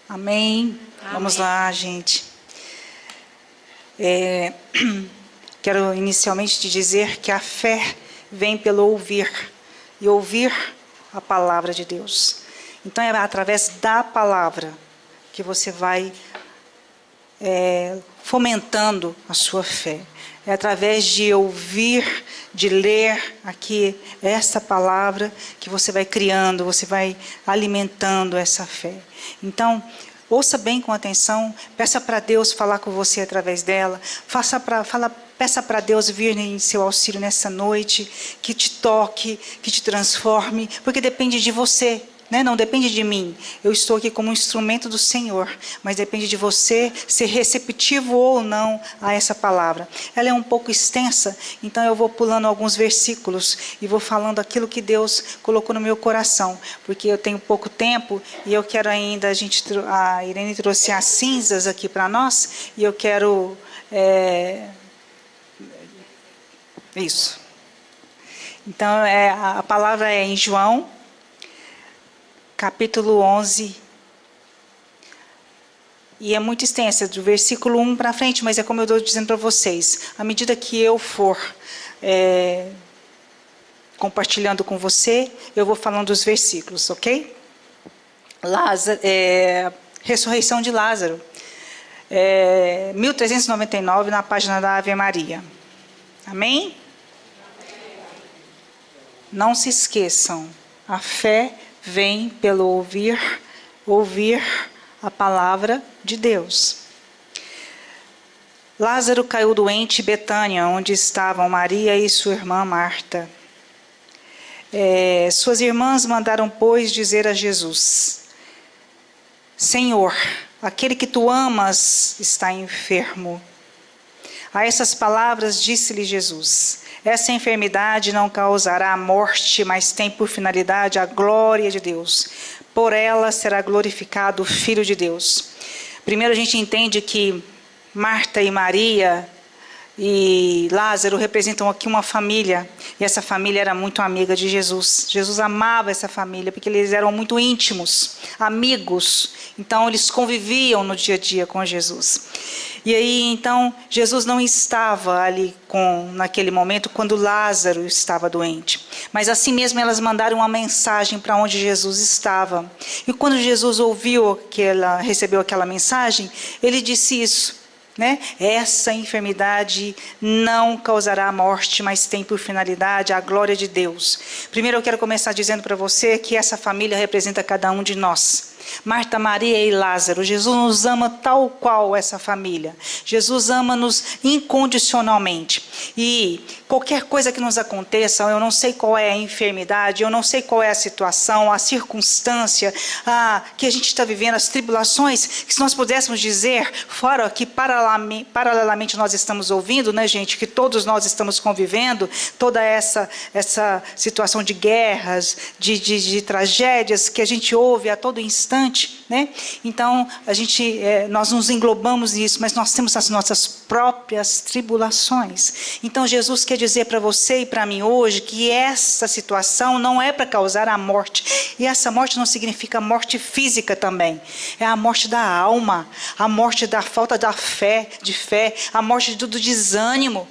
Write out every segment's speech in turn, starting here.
Amém. Vamos lá, gente. Quero inicialmente te dizer que a fé vem pelo ouvir, e ouvir a palavra de Deus. Então é através da palavra que você vai fomentando a sua fé. É através de ouvir, de ler aqui essa palavra que você vai criando, você vai alimentando essa fé. Então, ouça bem com atenção, peça para Deus falar com você através dela, peça para Deus vir em seu auxílio nessa noite, que te toque, que te transforme, porque depende de você. Não depende de mim, eu estou aqui como um instrumento do Senhor, mas depende de você ser receptivo ou não a essa palavra. Ela é um pouco extensa, então eu vou pulando alguns versículos e vou falando aquilo que Deus colocou no meu coração, porque eu tenho pouco tempo e eu quero ainda, a Irene trouxe as cinzas aqui para nós, e eu quero... Isso. Então, a palavra é em João, capítulo 11, e é muito extensa, do versículo 1 para frente, mas é como eu estou dizendo para vocês, à medida que eu for compartilhando com você, eu vou falando dos versículos, ok? Ressurreição de Lázaro, 1399, na página da Ave Maria. Amém? Não se esqueçam, a fé vem pelo ouvir a palavra de Deus. Lázaro caiu doente em Betânia, onde estavam Maria e sua irmã Marta. Suas irmãs mandaram, pois, dizer a Jesus: Senhor, aquele que tu amas está enfermo. A essas palavras disse-lhe Jesus: essa enfermidade não causará a morte, mas tem por finalidade a glória de Deus. Por ela será glorificado o Filho de Deus. Primeiro a gente entende que Marta e Maria e Lázaro representam aqui uma família. E essa família era muito amiga de Jesus. Jesus amava essa família, porque eles eram muito íntimos, amigos. Então eles conviviam no dia a dia com Jesus. E aí, então, Jesus não estava ali naquele momento quando Lázaro estava doente. Mas assim mesmo elas mandaram uma mensagem para onde Jesus estava. E quando Jesus recebeu aquela mensagem, ele disse isso, Essa enfermidade não causará a morte, mas tem por finalidade a glória de Deus. Primeiro eu quero começar dizendo para você que essa família representa cada um de nós. Marta, Maria e Lázaro. Jesus nos ama tal qual essa família. Jesus ama-nos incondicionalmente. E qualquer coisa que nos aconteça, eu não sei qual é a enfermidade, eu não sei qual é a situação, a circunstância que a gente está vivendo, as tribulações, que se nós pudéssemos dizer, fora que paralelamente nós estamos ouvindo, gente, que todos nós estamos convivendo, toda essa situação de guerras, de tragédias que a gente ouve a todo instante, Então, nós nos englobamos nisso, mas nós temos as nossas próprias tribulações. Então, Jesus quer dizer para você e para mim hoje que essa situação não é para causar a morte. E essa morte não significa morte física também. É a morte da alma, a morte da falta de fé, a morte do desânimo.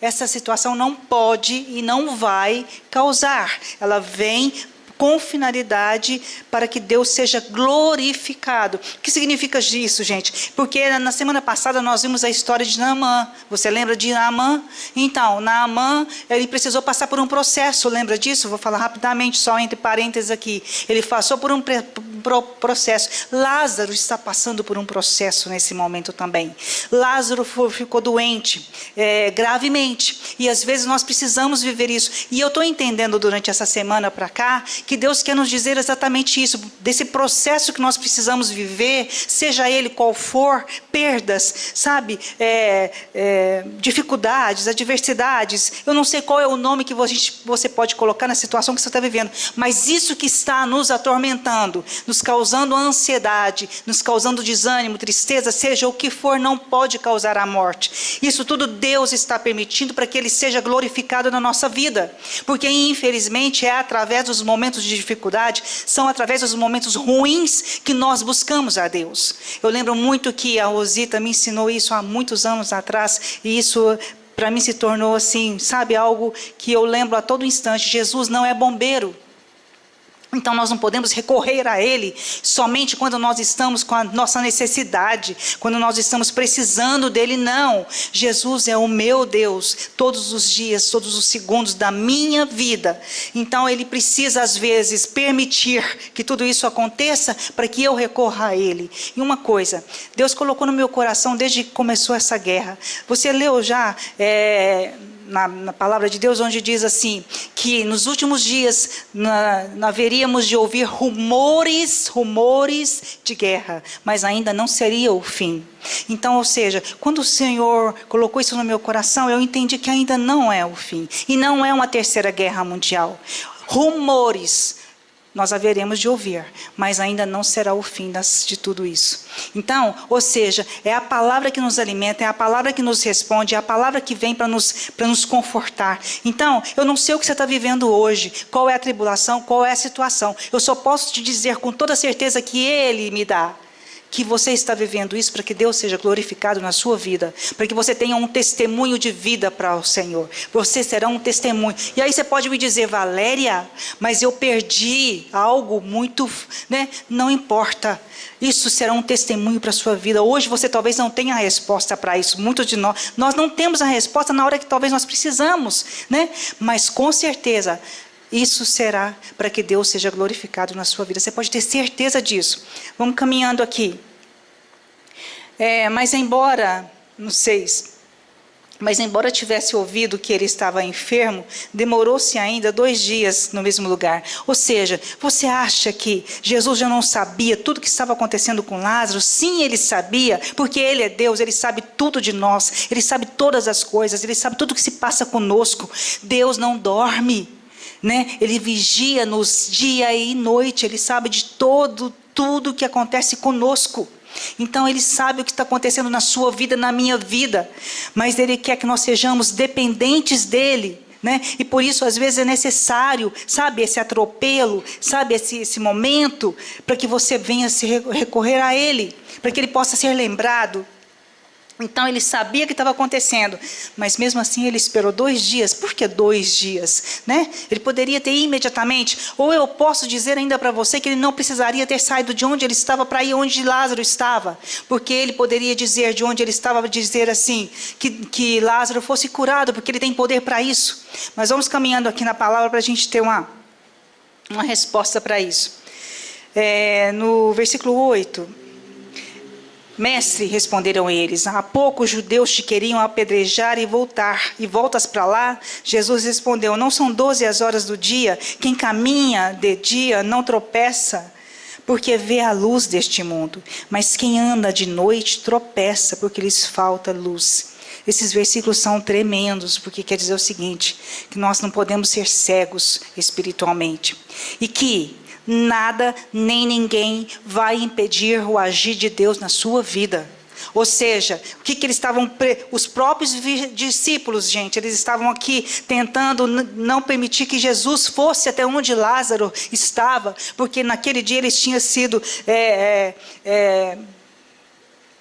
Essa situação não pode e não vai causar. Ela vem com finalidade para que Deus seja glorificado. O que significa isso, gente? Porque na semana passada nós vimos a história de Naamã. Você lembra de Naamã? Então, Naamã, ele precisou passar por um processo, lembra disso? Vou falar rapidamente, só entre parênteses aqui. Ele passou por um processo. Lázaro está passando por um processo nesse momento também. Lázaro ficou doente, gravemente. E às vezes nós precisamos viver isso. E eu estou entendendo durante essa semana para cá, que Deus quer nos dizer exatamente isso, desse processo que nós precisamos viver, seja ele qual for, perdas, dificuldades, adversidades, eu não sei qual é o nome que você pode colocar na situação que você está vivendo, mas isso que está nos atormentando, no nos causando ansiedade, nos causando desânimo, tristeza, seja o que for, não pode causar a morte. Isso tudo Deus está permitindo para que Ele seja glorificado na nossa vida, porque infelizmente é através dos momentos de dificuldade, são através dos momentos ruins que nós buscamos a Deus. Eu lembro muito que a Rosita me ensinou isso há muitos anos atrás, e isso para mim se tornou assim, sabe, algo que eu lembro a todo instante. Jesus não é bombeiro. Então nós não podemos recorrer a Ele somente quando nós estamos com a nossa necessidade, quando nós estamos precisando dEle, não. Jesus é o meu Deus, todos os dias, todos os segundos da minha vida. Então Ele precisa às vezes permitir que tudo isso aconteça para que eu recorra a Ele. E uma coisa, Deus colocou no meu coração desde que começou essa guerra. Você leu já na palavra de Deus, onde diz assim, que nos últimos dias haveríamos de ouvir rumores de guerra, mas ainda não seria o fim. Então, ou seja, quando o Senhor colocou isso no meu coração, eu entendi que ainda não é o fim, e não é uma terceira guerra mundial. Rumores nós haveremos de ouvir, mas ainda não será o fim de tudo isso. Então, ou seja, é a palavra que nos alimenta, é a palavra que nos responde, é a palavra que vem para nos confortar. Então, eu não sei o que você está vivendo hoje, qual é a tribulação, qual é a situação. Eu só posso te dizer com toda certeza que Ele me dá, que você está vivendo isso para que Deus seja glorificado na sua vida, para que você tenha um testemunho de vida para o Senhor. Você será um testemunho. E aí você pode me dizer, Valéria, mas eu perdi algo muito, né? Não importa. Isso será um testemunho para a sua vida. Hoje você talvez não tenha a resposta para isso. Muitos de nós não temos a resposta na hora que talvez nós precisamos, né? Mas com certeza isso será para que Deus seja glorificado na sua vida. Você pode ter certeza disso. Vamos caminhando aqui. Mas embora tivesse ouvido que ele estava enfermo, demorou-se ainda 2 dias no mesmo lugar. Ou seja, você acha que Jesus já não sabia tudo que estava acontecendo com Lázaro? Sim, ele sabia, porque ele é Deus, ele sabe tudo de nós, ele sabe todas as coisas, ele sabe tudo que se passa conosco. Deus não dorme, né? Ele vigia-nos dia e noite, Ele sabe de tudo que acontece conosco. Então Ele sabe o que está acontecendo na sua vida, na minha vida, mas Ele quer que nós sejamos dependentes dEle, né? E por isso às vezes é necessário, sabe, esse atropelo, sabe, esse momento, para que você venha se recorrer a Ele, para que Ele possa ser lembrado. Então ele sabia o que estava acontecendo, mas mesmo assim ele esperou 2 dias. Por que 2 dias? Né? Ele poderia ter imediatamente, ou eu posso dizer ainda para você que ele não precisaria ter saído de onde ele estava para ir onde Lázaro estava, porque ele poderia dizer de onde ele estava, dizer assim, que Lázaro fosse curado, porque ele tem poder para isso. Mas vamos caminhando aqui na palavra para a gente ter uma resposta para isso. No versículo 8... Mestre, responderam eles, há pouco os judeus te queriam apedrejar e voltas para lá? Jesus respondeu, não são 12 as horas do dia? Quem caminha de dia não tropeça, porque vê a luz deste mundo. Mas quem anda de noite tropeça, porque lhes falta luz. Esses versículos são tremendos, porque quer dizer o seguinte, que nós não podemos ser cegos espiritualmente. E que nada nem ninguém vai impedir o agir de Deus na sua vida. Ou seja, o que eles estavam, os próprios discípulos, gente, eles estavam aqui tentando não permitir que Jesus fosse até onde Lázaro estava, porque naquele dia eles tinham sido,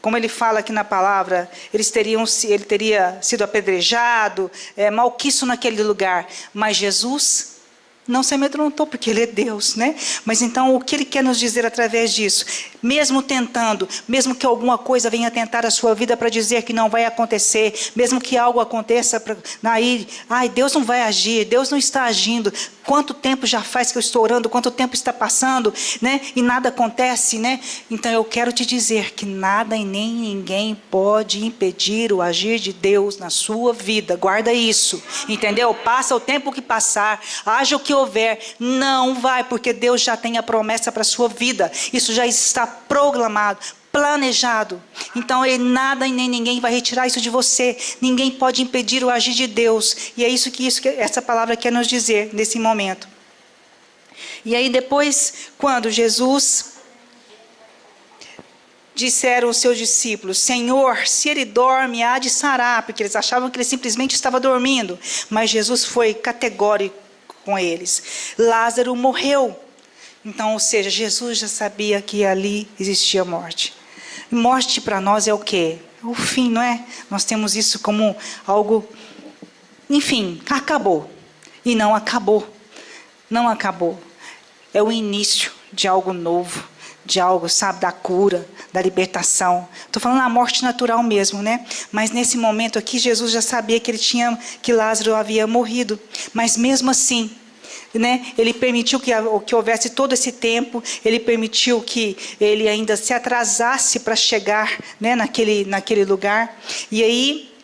como ele fala aqui na palavra, ele teria sido apedrejado, malquisto naquele lugar, mas Jesus não se amedrontou, porque Ele é Deus, né? Mas então, o que Ele quer nos dizer através disso? Mesmo tentando, mesmo que alguma coisa venha tentar a sua vida para dizer que não vai acontecer, mesmo que algo aconteça, Deus não vai agir, Deus não está agindo. Quanto tempo já faz que eu estou orando, quanto tempo está passando, né? E nada acontece, né? Então eu quero te dizer que nada e nem ninguém pode impedir o agir de Deus na sua vida. Guarda isso, entendeu? Passa o tempo que passar, haja o que houver, não vai, porque Deus já tem a promessa para a sua vida. Isso já está proclamado, planejado. Então nada e nem ninguém vai retirar isso de você. Ninguém pode impedir o agir de Deus. E é isso que essa palavra quer nos dizer nesse momento. E aí depois, quando Jesus disseram os seus discípulos: Senhor, se ele dorme, há de sarar, porque eles achavam que ele simplesmente estava dormindo. Mas Jesus foi categórico com eles: Lázaro morreu. Então, ou seja, Jesus já sabia que ali existia morte. Morte para nós é o quê? O fim, não é? Nós temos isso como algo, enfim, acabou. E não acabou. Não acabou. É o início de algo novo, de algo, sabe, da cura, da libertação. Estou falando da morte natural mesmo, né? Mas nesse momento aqui, Jesus já sabia que Lázaro havia morrido. Mas mesmo assim, né, ele permitiu que houvesse todo esse tempo, ele permitiu que ele ainda se atrasasse para chegar, né, naquele lugar. E aí,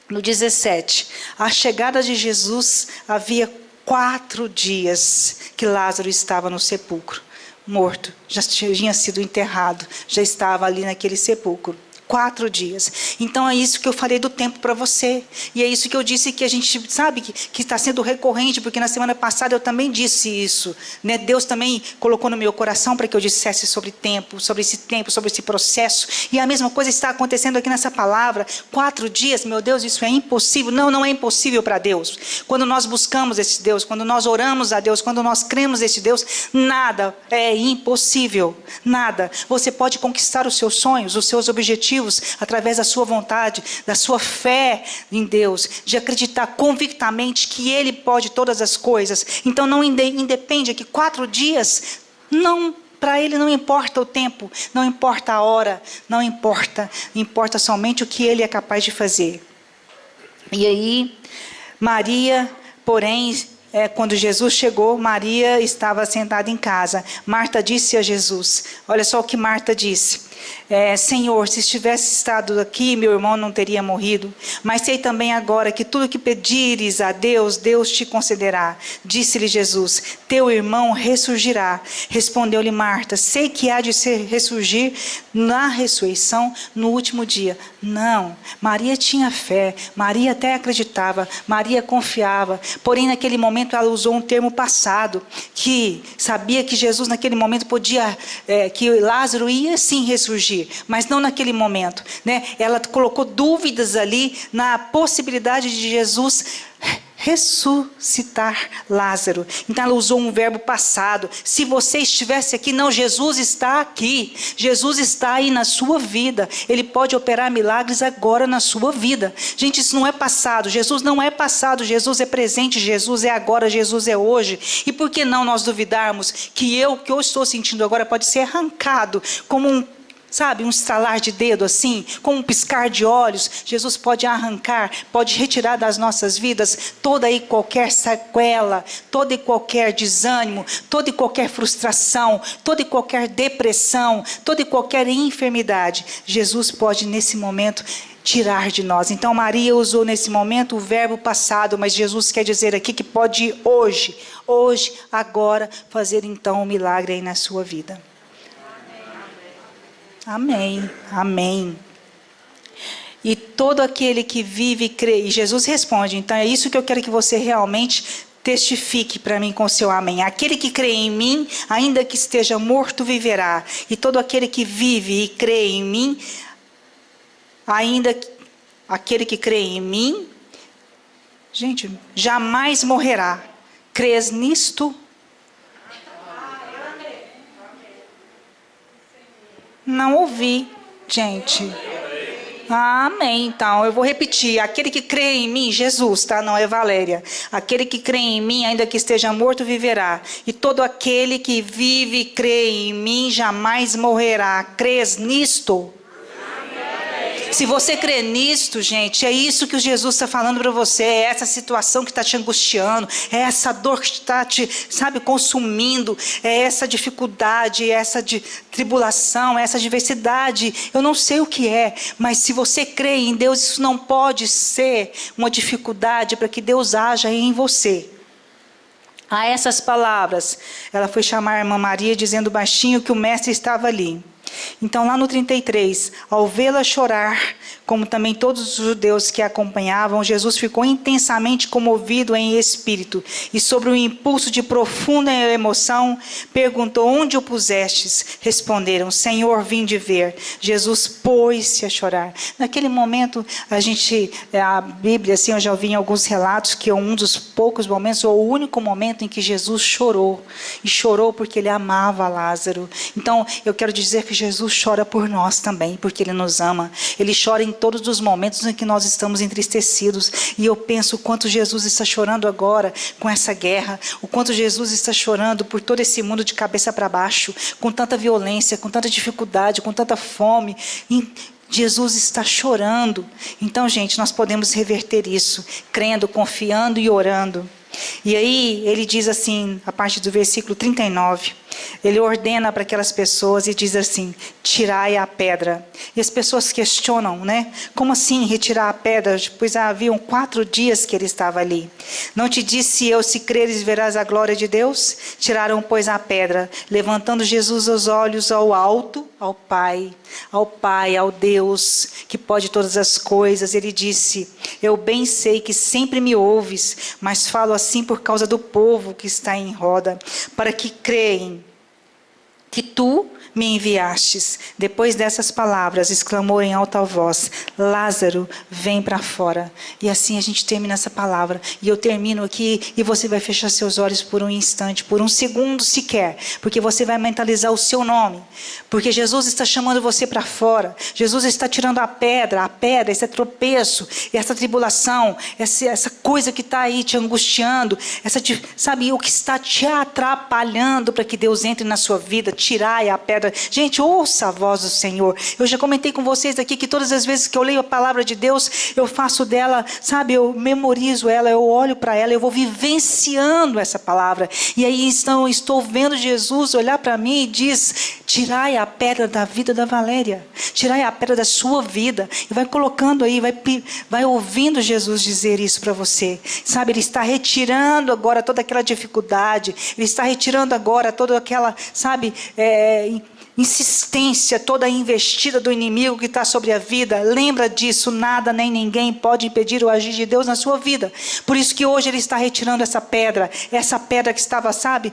no 17, a chegada de Jesus, havia 4 dias que Lázaro estava no sepulcro, morto, já tinha sido enterrado, já estava ali naquele sepulcro. 4 dias. Então é isso que eu falei do tempo para você. E é isso que eu disse que a gente sabe que está sendo recorrente, porque na semana passada eu também disse isso, né? Deus também colocou no meu coração para que eu dissesse sobre tempo, sobre esse processo. E a mesma coisa está acontecendo aqui nessa palavra. 4 dias, meu Deus, isso é impossível. Não, não é impossível para Deus. Quando nós buscamos esse Deus, quando nós oramos a Deus, quando nós cremos nesse Deus, nada é impossível. Nada. Você pode conquistar os seus sonhos, os seus objetivos, através da sua vontade, da sua fé em Deus, de acreditar convictamente que Ele pode todas as coisas. Então não independe que 4 dias, não, para Ele não importa o tempo, não importa a hora, não importa, importa somente o que Ele é capaz de fazer. E aí, Maria, porém, quando Jesus chegou, Maria estava sentada em casa. Marta disse a Jesus, olha só o que Marta disse: Senhor, se estivesse estado aqui, meu irmão não teria morrido. Mas sei também agora que tudo que pedires a Deus, Deus te concederá. Disse-lhe Jesus: teu irmão ressurgirá. Respondeu-lhe Marta: sei que há de ressurgir na ressurreição no último dia. Não, Maria tinha fé, Maria até acreditava, Maria confiava. Porém, naquele momento ela usou um termo passado, que sabia que Jesus naquele momento podia, que Lázaro ia sim ressurgir, mas não naquele momento, né? Ela colocou dúvidas ali na possibilidade de Jesus ressuscitar Lázaro. Então ela usou um verbo passado. Se você estivesse aqui, não, Jesus está aqui. Jesus está aí na sua vida. Ele pode operar milagres agora na sua vida. Gente, isso não é passado. Jesus não é passado. Jesus é presente. Jesus é agora. Jesus é hoje. E por que não nós duvidarmos que o que eu estou sentindo agora pode ser arrancado como um estalar de dedo assim, com um piscar de olhos? Jesus pode arrancar, pode retirar das nossas vidas toda e qualquer sequela, todo e qualquer desânimo, toda e qualquer frustração, toda e qualquer depressão, toda e qualquer enfermidade. Jesus pode nesse momento tirar de nós. Então Maria usou nesse momento o verbo passado, mas Jesus quer dizer aqui que pode hoje, agora, fazer então um milagre aí na sua vida. Amém, amém. E todo aquele que vive e crê, e Jesus responde, então é isso que eu quero que você realmente testifique para mim com o seu amém. Aquele que crê em mim, ainda que esteja morto, viverá. E todo aquele que vive e crê em mim, aquele que crê em mim, gente, jamais morrerá. Crês nisto? Não ouvi, gente. Amém. Então, eu vou repetir. Aquele que crê em mim, Jesus, tá? Não é Valéria. Aquele que crê em mim, ainda que esteja morto, viverá. E todo aquele que vive e crê em mim, jamais morrerá. Crês nisto? Se você crê nisto, gente, é isso que o Jesus está falando para você. É essa situação que está te angustiando, é essa dor que está te, consumindo, é essa dificuldade, é essa tribulação, é essa adversidade. Eu não sei o que é, mas se você crê em Deus, isso não pode ser uma dificuldade para que Deus haja em você. A essas palavras, ela foi chamar a irmã Maria, dizendo baixinho que o mestre estava ali. Então, lá no 33, ao vê-la chorar, como também todos os judeus que a acompanhavam, Jesus ficou intensamente comovido em espírito e, sobre o impulso de profunda emoção, perguntou: onde o pusestes? Responderam: Senhor, vim de ver. Jesus pôs-se a chorar. Naquele momento, a Bíblia, assim, eu já ouvi em alguns relatos que é um dos poucos momentos, ou o único momento em que Jesus chorou. E chorou porque ele amava Lázaro. Então, eu quero dizer que Jesus chora por nós também, porque ele nos ama. Ele chora em todos os momentos em que nós estamos entristecidos. E eu penso o quanto Jesus está chorando agora com essa guerra, o quanto Jesus está chorando por todo esse mundo de cabeça para baixo, com tanta violência, com tanta dificuldade, com tanta fome. Jesus está chorando. Então, gente, nós podemos reverter isso, crendo, confiando e orando. E aí, ele diz assim, a partir do versículo 39, ele ordena para aquelas pessoas e diz assim: tirai a pedra. E as pessoas questionam, né? Como assim retirar a pedra? Pois haviam 4 dias que ele estava ali. Não te disse eu, se creres verás a glória de Deus? Tiraram, pois, a pedra, levantando Jesus os olhos ao alto, ao Pai, ao Deus que pode todas as coisas. Ele disse: eu bem sei que sempre me ouves, mas falo assim por causa do povo que está em roda, para que creem que tu me enviastes. Depois dessas palavras, exclamou em alta voz: Lázaro, vem para fora. E assim a gente termina essa palavra. E eu termino aqui, e você vai fechar seus olhos por um instante, por um segundo sequer, porque você vai mentalizar o seu nome. Porque Jesus está chamando você para fora. Jesus está tirando a pedra, esse tropeço, essa tribulação, essa coisa que está aí te angustiando, sabe, o que está te atrapalhando para que Deus entre na sua vida. Tirai a pedra. Gente, ouça a voz do Senhor. Eu já comentei com vocês aqui que todas as vezes que eu leio a palavra de Deus, eu faço dela, sabe, eu memorizo ela, eu olho para ela, eu vou vivenciando essa palavra. E aí então estou vendo Jesus olhar para mim e diz: tirai a pedra da vida da Valéria, tirai a pedra da sua vida. E vai colocando aí, vai ouvindo Jesus dizer isso para você. Sabe, ele está retirando agora toda aquela dificuldade, ele está retirando agora toda aquela, sabe, insistência, toda a investida do inimigo que está sobre a vida. Lembra disso, nada nem ninguém pode impedir o agir de Deus na sua vida. Por isso que hoje ele está retirando essa pedra que estava, sabe,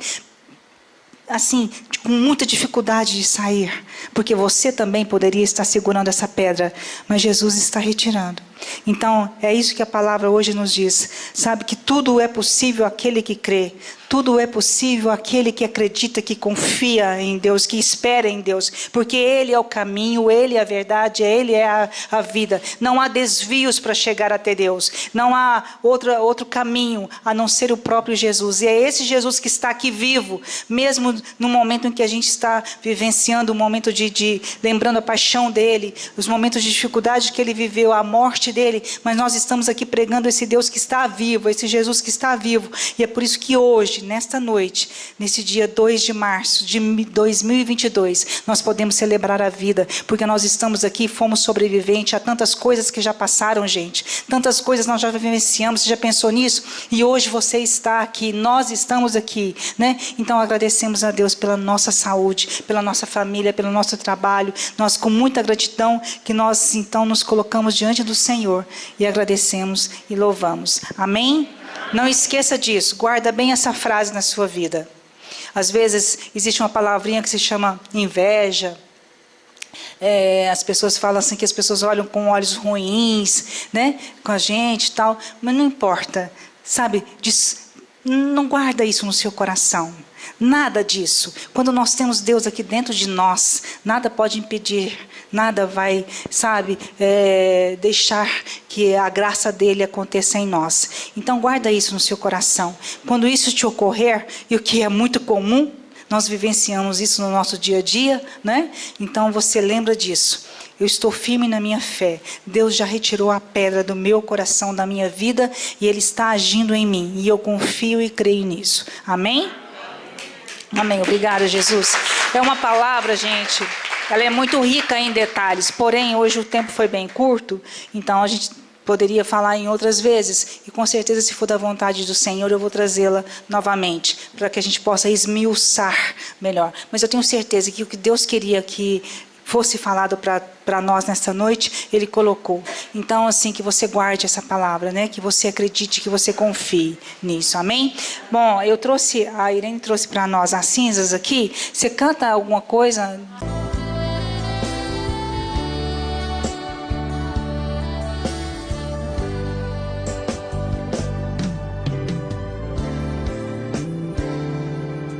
assim, com muita dificuldade de sair, porque você também poderia estar segurando essa pedra, mas Jesus está retirando. Então, é isso que a palavra hoje nos diz, sabe, que tudo é possível àquele que crê, tudo é possível àquele que acredita, que confia em Deus, que espera em Deus, porque Ele é o caminho, Ele é a verdade, Ele é a vida. Não há desvios para chegar até Deus, não há outro caminho a não ser o próprio Jesus. E é esse Jesus que está aqui vivo, mesmo no momento em que a gente está vivenciando um momento de lembrando a paixão dEle, os momentos de dificuldade que Ele viveu, a morte dEle, mas nós estamos aqui pregando esse Deus que está vivo, esse Jesus que está vivo. E é por isso que hoje, nesta noite, nesse dia 2 de março de 2022, nós podemos celebrar a vida, porque nós estamos aqui, fomos sobreviventes a tantas coisas que já passaram, gente. Tantas coisas nós já vivenciamos. Você já pensou nisso? E hoje você está aqui, nós estamos aqui, né? Então agradecemos a Deus pela nossa saúde, pela nossa família, pelo nosso trabalho. Nós, com muita gratidão, que nós então nos colocamos diante do Senhor e agradecemos e louvamos. Amém? Não esqueça disso, guarda bem essa frase na sua vida. Às vezes existe uma palavrinha que se chama inveja. As pessoas falam assim que as pessoas olham com olhos ruins, né, com a gente e tal, mas não importa, sabe, não guarda isso no seu coração. Nada disso. Quando nós temos Deus aqui dentro de nós, nada pode impedir, nada vai, sabe, deixar que a graça dele aconteça em nós. Então guarda isso no seu coração. Quando isso te ocorrer, e o que é muito comum, nós vivenciamos isso no nosso dia a dia, né? Então você lembra disso. Eu estou firme na minha fé. Deus já retirou a pedra do meu coração, da minha vida, e Ele está agindo em mim. E eu confio e creio nisso. Amém? Amém. Obrigada, Jesus. É uma palavra, gente, ela é muito rica em detalhes. Porém, hoje o tempo foi bem curto, então a gente poderia falar em outras vezes. E com certeza, se for da vontade do Senhor, eu vou trazê-la novamente, para que a gente possa esmiuçar melhor. Mas eu tenho certeza que o que Deus queria que fosse falado para nós nesta noite, Ele colocou. Então, assim, que você guarde essa palavra, né? Que você acredite, que você confie nisso, amém? Bom, a Irene trouxe para nós as cinzas aqui. Você canta alguma coisa?